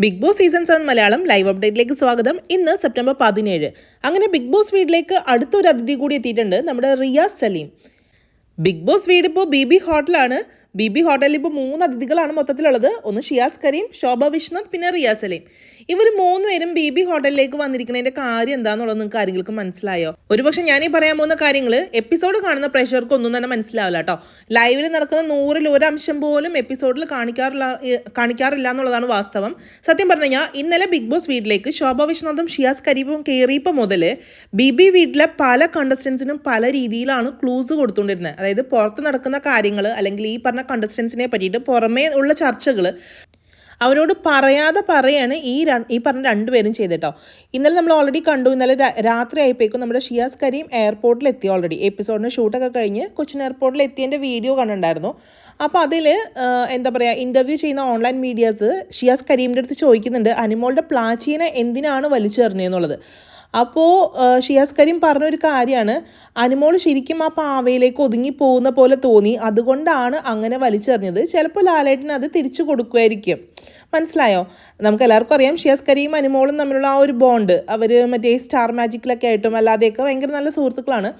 Big Boss season 7 Malayalam live അപ്ഡേറ്റിലേക്ക് സ്വാഗതം. ഇന്ന് സെപ്റ്റംബർ 17. അങ്ങനെ ബിഗ് ബോസ് വീട്ടിലേക്ക് അടുത്തൊരു അതിഥി കൂടി എത്തിയിട്ടുണ്ട്, നമ്മുടെ റിയാസ് സലീം. ബിഗ് ബോസ് വീട് ഇപ്പോൾ BB ഹോട്ടലാണ്. BB ഹോട്ടലിൽ ഇപ്പോൾ 3 അതിഥികളാണ് മൊത്തത്തിലുള്ളത്. ഒന്ന് ഷിയാസ് കരീം, ശോഭ വിശ്വനാഥ്, പിന്നെ റിയാസ് സലീം. ഇവർ 3 പേരും BB ഹോട്ടലിലേക്ക് വന്നിരിക്കുന്നതിൻ്റെ കാര്യം എന്താണെന്നുള്ളത് നിങ്ങൾക്ക് ആരെങ്കിലും മനസ്സിലായോ? ഒരുപക്ഷെ ഞാനീ പറയാൻ പോകുന്ന കാര്യങ്ങൾ എപ്പിസോഡ് കാണുന്ന പ്രേക്ഷകർക്ക് ഒന്നും തന്നെ മനസ്സിലാവില്ല കേട്ടോ. ലൈവിൽ നടക്കുന്ന 100-ൽ 1 അംശം പോലും എപ്പിസോഡിൽ കാണിക്കാറില്ല എന്നുള്ളതാണ് വാസ്തവം. സത്യം പറഞ്ഞു കഴിഞ്ഞാൽ ഇന്നലെ ബിഗ് ബോസ് വീട്ടിലേക്ക് ശോഭ വിശ്വനാഥും ഷിയാസ് കരീമും കയറിയപ്പോൾ മുതൽ BB വീട്ടിലെ പല കണ്ടസ്റ്റൻസിനും പല രീതിയിലാണ് ക്ലൂസ് കൊടുത്തുകൊണ്ടിരുന്നത്. അതായത് പുറത്ത് നടക്കുന്ന കാര്യങ്ങൾ അല്ലെങ്കിൽ ഈ പറഞ്ഞ കണ്ടസ്റ്റൻസിനെ പറ്റിയിട്ട് പുറമേ ഉള്ള ചർച്ചകൾ അവരോട് പറയാതെ പറയാണ് ഈ പറഞ്ഞ 2 പേരും ചെയ്തിട്ടോ. ഇന്നലെ നമ്മൾ ഓൾറെഡി കണ്ടു. ഇന്നലെ രാത്രി ആയപ്പോഴേക്കും നമ്മുടെ ഷിയാസ് കരീം എയർപോർട്ടിൽ എത്തി. ഓൾറെഡി എപ്പിസോഡിന് ഷൂട്ടൊക്കെ കഴിഞ്ഞ് കൊച്ചിൻ എയർപോർട്ടിൽ എത്തിയതിൻ്റെ വീഡിയോ കണ്ടിട്ടുണ്ടായിരുന്നു. അപ്പോൾ അതിൽ എന്താ പറയുക, ഇൻ്റർവ്യൂ ചെയ്യുന്ന ഓൺലൈൻ മീഡിയാസ് ഷിയാസ് കരീമിൻ്റെ അടുത്ത് ചോദിക്കുന്നുണ്ട് അനിമോളുടെ പ്ലാച്ചീനെ എന്തിനാണ് വലിച്ചെറിഞ്ഞതെന്നുള്ളത്. അപ്പോൾ ഷിയാസ് കരീം പറഞ്ഞൊരു കാര്യമാണ്, അനിമോൾ ശരിക്കും ആ പാവയിലേക്ക് ഒതുങ്ങി പോകുന്ന പോലെ തോന്നി, അതുകൊണ്ടാണ് അങ്ങനെ വലിച്ചെറിഞ്ഞത്. ചിലപ്പോൾ ലാലേട്ടന് അത് തിരിച്ചു കൊടുക്കുമായിരിക്കും. മനസ്സിലായോ? നമുക്ക് എല്ലാവർക്കും അറിയാം ഷിയാസ് കരീം അനിമോളും തമ്മിലുള്ള ആ ഒരു ബോണ്ട്. അവർ മറ്റേ സ്റ്റാർ മാജിക്കിലൊക്കെ ആയിട്ടും അല്ലാതെയൊക്കെ ഭയങ്കര നല്ല സുഹൃത്തുക്കളാണ്.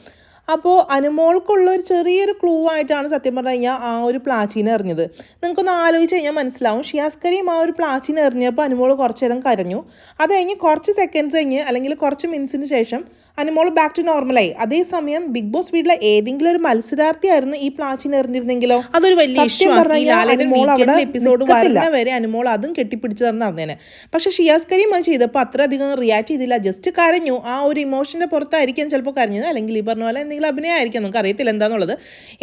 അപ്പോൾ അനുമോൾക്കുള്ളൊരു ചെറിയൊരു ക്ലൂ ആയിട്ടാണ് സത്യം പറഞ്ഞു കഴിഞ്ഞാൽ ആ ഒരു പ്ലാച്ചീനെ എറിഞ്ഞത്. നിങ്ങൾക്കൊന്ന് ആലോചിച്ച് കഴിഞ്ഞാൽ മനസ്സിലാവും. ഷിയാസ് കരീം ആ ഒരു പ്ലാച്ചീനെ എറിഞ്ഞപ്പോൾ അനുമോൾ കുറച്ച് നേരം കരഞ്ഞു. അത് കഴിഞ്ഞ് കുറച്ച് സെക്കൻഡ്സ് കഴിഞ്ഞ് അല്ലെങ്കിൽ കുറച്ച് മിനിറ്റ്സിന് ശേഷം അനുമോൾ ബാക്ക് ടു നോർമലായി. അതേസമയം ബിഗ് ബോസ് വീട്ടിലെ ഏതെങ്കിലും ഒരു മത്സരാർത്ഥിയായിരുന്നു ഈ പ്ലാച്ചീനെ എറിഞ്ഞിരുന്നെങ്കിലോ അതൊരു വലിയ എപ്പിസോഡ് വരുന്ന വരെ അനുമോൾ അതും കെട്ടിപ്പിടിച്ചതെന്ന് അറിഞ്ഞേനെ. പക്ഷെ ഷിയാസ് കരീം അത് ചെയ്തപ്പോൾ അത്രയധികം റിയാക്ട് ചെയ്തില്ല, ജസ്റ്റ് കരഞ്ഞു. ആ ഒരു ഇമോഷൻ്റെ പുറത്തായിരിക്കും ചിലപ്പോൾ കരഞ്ഞത്, അല്ലെങ്കിൽ ഈ പറഞ്ഞ പോലെ എന്തെങ്കിലും അഭിനയമായിരിക്കും, നമുക്ക് അറിയത്തില്ല എന്താണെന്നുള്ളത്.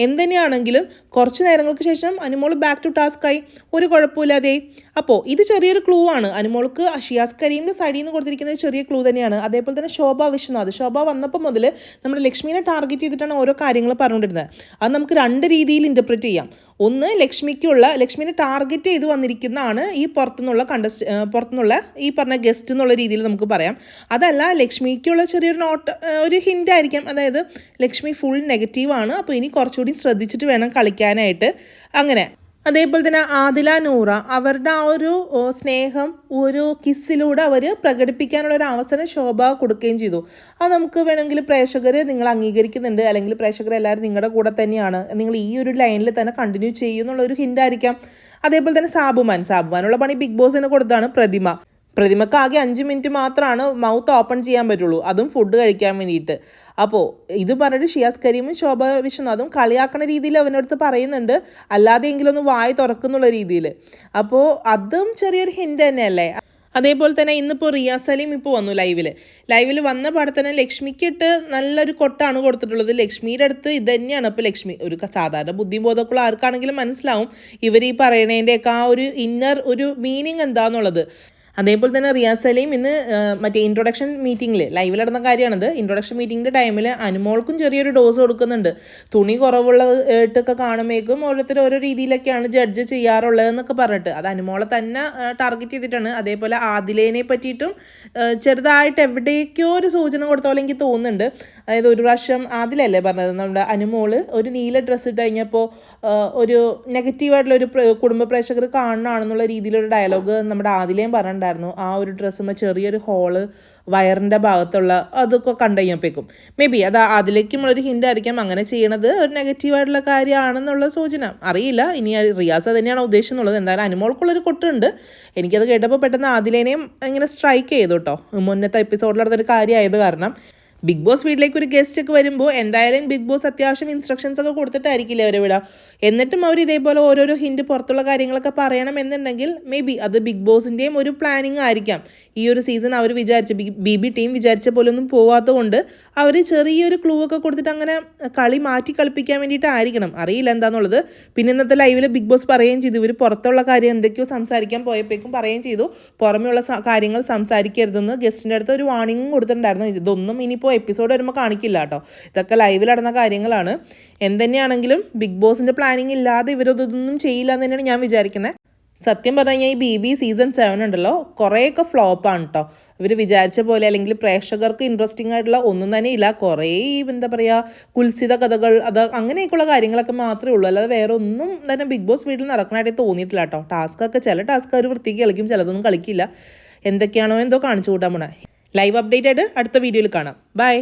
എന്തുതന്നെയാണെങ്കിലും കുറച്ച് നേരങ്ങൾക്ക് ശേഷം അനുമോൾ ബാക്ക് ടു ടാസ്കായി, ഒരു കുഴപ്പമില്ലാതെ. അപ്പോൾ ഇത് ചെറിയൊരു ക്ലൂ ആണ്. അനുമോൾക്ക് ഷിയാസ് കരീമിൻ്റെ സൈഡിൽ നിന്ന് കൊടുത്തിരിക്കുന്നത് ചെറിയ ക്ലൂ തന്നെയാണ്. അതേപോലെ തന്നെ ശോഭ വിശ്വനാഥ് വന്നപ്പോൾ മുതൽ നമ്മുടെ ലക്ഷ്മീനെ ടാർഗറ്റ് ചെയ്തിട്ടാണ് ഓരോ കാര്യങ്ങൾ പറഞ്ഞുകൊണ്ടിരുന്നത്. അത് നമുക്ക് 2 രീതിയിൽ ഇൻ്റർപ്രറ്റ് ചെയ്യാം. ഒന്ന്, ലക്ഷ്മീനെ ടാർഗറ്റ് ചെയ്ത് വന്നിരിക്കുന്നതാണ് ഈ പുറത്തുനിന്നുള്ള ഈ പറഞ്ഞ ഗസ്റ്റ് എന്നുള്ള രീതിയിൽ നമുക്ക് പറയാം. അതല്ല, ലക്ഷ്മിക്കുള്ള ചെറിയൊരു ഒരു ഹിൻ്റ് ആയിരിക്കാം. അതായത് ലക്ഷ്മി ഫുൾ നെഗറ്റീവാണ്, അപ്പോൾ ഇനി കുറച്ചുകൂടി ശ്രദ്ധിച്ചിട്ട് വേണം കളിക്കാനായിട്ട്. അങ്ങനെ അതേപോലെ തന്നെ ആദില നൂറ അവരുടെ ആ ഒരു സ്നേഹം ഒരു കിസ്സിലൂടെ അവർ പ്രകടിപ്പിക്കാനുള്ളൊരു അവസരം ശോഭ കൊടുക്കുകയും ചെയ്തു. അത് നമുക്ക് വേണമെങ്കിൽ പ്രേക്ഷകർ നിങ്ങൾ അംഗീകരിക്കുന്നുണ്ട്, അല്ലെങ്കിൽ പ്രേക്ഷകരെല്ലാവരും നിങ്ങളുടെ കൂടെ തന്നെയാണ്, നിങ്ങൾ ഈ ഒരു ലൈനിൽ തന്നെ കണ്ടിന്യൂ ചെയ്യുന്നുള്ളൊരു ഹിൻ്റായിരിക്കാം. അതേപോലെ തന്നെ സാബുമാനുള്ള പണി ബിഗ് ബോസിന് കൊടുത്താണ് പ്രതിമക്ക് ആകെ 5 മിനിറ്റ് മാത്രമാണ് മൗത്ത് ഓപ്പൺ ചെയ്യാൻ പറ്റുള്ളൂ, അതും ഫുഡ് കഴിക്കാൻ വേണ്ടിയിട്ട്. അപ്പോൾ ഇത് പറഞ്ഞിട്ട് ഷിയാസ് കരീമും ശോഭ വിശ്വനാഥും കളിയാക്കണ രീതിയിൽ അവനടുത്ത് പറയുന്നുണ്ട്, അല്ലാതെ എങ്കിലും ഒന്ന് വായി തുറക്കുന്നുള്ള രീതിയിൽ. അപ്പോൾ അതും ചെറിയൊരു ഹിൻ്റ് തന്നെയല്ലേ. അതേപോലെ തന്നെ ഇന്നിപ്പോൾ റിയാസ് സലീം ഇപ്പോൾ വന്നു ലൈവിൽ വന്ന പാടെ തന്നെ ലക്ഷ്മിക്കിട്ട് നല്ലൊരു കൊട്ടാണ് കൊടുത്തിട്ടുള്ളത്. ലക്ഷ്മിയുടെ അടുത്ത് ഇത് തന്നെയാണ്. അപ്പോൾ ലക്ഷ്മി ഒരു സാധാരണ ബുദ്ധിയും ബോധമൊക്കെ ആർക്കാണെങ്കിലും മനസ്സിലാവും ഇവർ ഈ പറയണതിൻ്റെയൊക്കെ ആ ഒരു ഇന്നർ ഒരു മീനിങ് എന്താണെന്നുള്ളത്. അതേപോലെ തന്നെ റിയാസ് സലീം ഇന്ന് മറ്റേ ഇൻട്രൊഡക്ഷൻ മീറ്റിങ്ങിൽ ലൈവിൽ നടന്ന കാര്യമാണത്. ഇൻട്രൊഡക്ഷൻ മീറ്റിങ്ങിൻ്റെ ടൈമിൽ അനുമോൾക്കും ചെറിയൊരു ഡോസ് കൊടുക്കുന്നുണ്ട്. തുണി കുറവുള്ളതൊക്കെ കാണുമ്പോഴേക്കും ഓരോരുത്തർ ഓരോ രീതിയിലൊക്കെയാണ് ജഡ്ജ് ചെയ്യാറുള്ളതെന്നൊക്കെ പറഞ്ഞിട്ട് അത് അനുമോളെ തന്നെ ടാർഗറ്റ് ചെയ്തിട്ടാണ്. അതേപോലെ ആദിലേനെ പറ്റിയിട്ടും ചെറുതായിട്ട് എവിടേക്കോ ഒരു സൂചന കൊടുത്ത പോലെ എനിക്ക് തോന്നുന്നുണ്ട്. അതായത് ഒരു പ്രാവശ്യം ആദിലല്ലേ പറഞ്ഞത്, നമ്മുടെ അനുമോള് ഒരു നീല ഡ്രസ്സ് ഇട്ട് കഴിഞ്ഞപ്പോൾ ഒരു നെഗറ്റീവായിട്ടുള്ളൊരു കുടുംബ പ്രേക്ഷകർ കാണുകയാണെന്നുള്ള രീതിയിലൊരു ഡയലോഗ് നമ്മുടെ ആദിലേയും പറഞ്ഞിട്ടുണ്ട്. ആ ഒരു ഡ്രസ്സുമ്പോൾ ചെറിയൊരു ഹോള് വയറിൻ്റെ ഭാഗത്തുള്ള അതൊക്കെ കണ്ടു കഴിഞ്ഞപ്പോഴേക്കും മേ ബി അത് അതിലേക്കുമുള്ളൊരു ഹിൻ്റ് ആയിരിക്കാം അങ്ങനെ ചെയ്യണത് ഒരു നെഗറ്റീവായിട്ടുള്ള കാര്യമാണെന്നുള്ള സൂചന. അറിയില്ല ഇനി റിയാസ് അത് തന്നെയാണ് ഉദ്ദേശിച്ചുള്ളത്. എന്തായാലും അനുമോൾക്കുള്ളൊരു കൊട്ടുണ്ട്. എനിക്കത് കേട്ടപ്പോൾ പെട്ടെന്ന് ആദിലേനെയും ഇങ്ങനെ സ്ട്രൈക്ക് ചെയ്തു കേട്ടോ. മുന്നത്തെ എപ്പിസോഡിൽ നടന്നൊരു കാര്യമായത് കാരണം ബിഗ് ബോസ് വീട്ടിലേക്ക് ഒരു ഗസ്റ്റ് ഒക്കെ വരുമ്പോൾ എന്തായാലും ബിഗ് ബോസ് അത്യാവശ്യം ഇൻസ്ട്രക്ഷൻസ് ഒക്കെ കൊടുത്തിട്ടായിരിക്കില്ലേ അവരെ വിടുക. എന്നിട്ടും അവർ ഇതേപോലെ ഓരോരോ ഹിൻ്റ് പുറത്തുള്ള കാര്യങ്ങളൊക്കെ പറയണം എന്നുണ്ടെങ്കിൽ മേ ബി അത് ബിഗ് ബോസിൻ്റെയും ഒരു പ്ലാനിങ് ആയിരിക്കാം. ഈ ഒരു സീസൺ അവർ BB ടീം വിചാരിച്ച പോലെ ഒന്നും പോവാത്തതുകൊണ്ട് അവർ ചെറിയൊരു ക്ലൂ ഒക്കെ കൊടുത്തിട്ട് അങ്ങനെ കളി മാറ്റി കളിപ്പിക്കാൻ വേണ്ടിയിട്ടായിരിക്കണം. അറിയില്ല എന്താണെന്നുള്ളത്. പിന്നെ ഇന്നത്തെ ലൈവിൽ ബിഗ് ബോസ് പറയുകയും ചെയ്തു, ഇവർ പുറത്തുള്ള കാര്യം എന്തൊക്കെയോ സംസാരിക്കാൻ പോയപ്പോഴേക്കും പറയുകയും ചെയ്തു പുറമെയുള്ള കാര്യങ്ങൾ സംസാരിക്കരുതെന്ന് ഗസ്റ്റിൻ്റെ അടുത്ത് ഒരു വാർണിംഗും കൊടുത്തിട്ടുണ്ടായിരുന്നു. ഇതൊന്നും ഇനിയിപ്പോൾ എപ്പിസോഡ് വരുമ്പോൾ കാണിക്കില്ല കേട്ടോ. ഇതൊക്കെ ലൈവിൽ നടന്ന കാര്യങ്ങളാണ്. എന്തുതന്നെയാണെങ്കിലും ബിഗ് ബോസിൻ്റെ പ്ലാനിങ് ഇല്ലാതെ ഇവരതൊന്നും ചെയ്യില്ല എന്ന് തന്നെയാണ് ഞാൻ വിചാരിക്കുന്നത്. സത്യം പറഞ്ഞു കഴിഞ്ഞാൽ ഈ BB സീസൺ 7 ഉണ്ടല്ലോ കുറേയൊക്കെ ഫ്ലോപ്പാണ് കേട്ടോ. ഇവർ വിചാരിച്ച പോലെ അല്ലെങ്കിൽ പ്രേക്ഷകർക്ക് ഇൻട്രസ്റ്റിംഗ് ആയിട്ടുള്ള ഒന്നും തന്നെ ഇല്ല. കുറേ എന്താ പറയുക കുൽസിത കഥകൾ അങ്ങനെയൊക്കെയുള്ള കാര്യങ്ങളൊക്കെ മാത്രമേ ഉള്ളൂ. അല്ലാതെ വേറെ ഒന്നും തന്നെ ബിഗ് ബോസ് വീട്ടിൽ നടക്കണമായിട്ട് തോന്നിയിട്ടില്ല കേട്ടോ. ചില ടാസ്ക് അവർ വൃത്തിക്ക് കളിക്കും, ചിലതൊന്നും കളിക്കില്ല. എന്തൊക്കെയാണോ എന്തോ കാണിച്ചു കൂട്ടാൻ പോണേ. ലൈവ് അപ്ഡേറ്റ് ആയിട്ട് അടുത്ത വീഡിയോയിൽ കാണാം. ബൈ.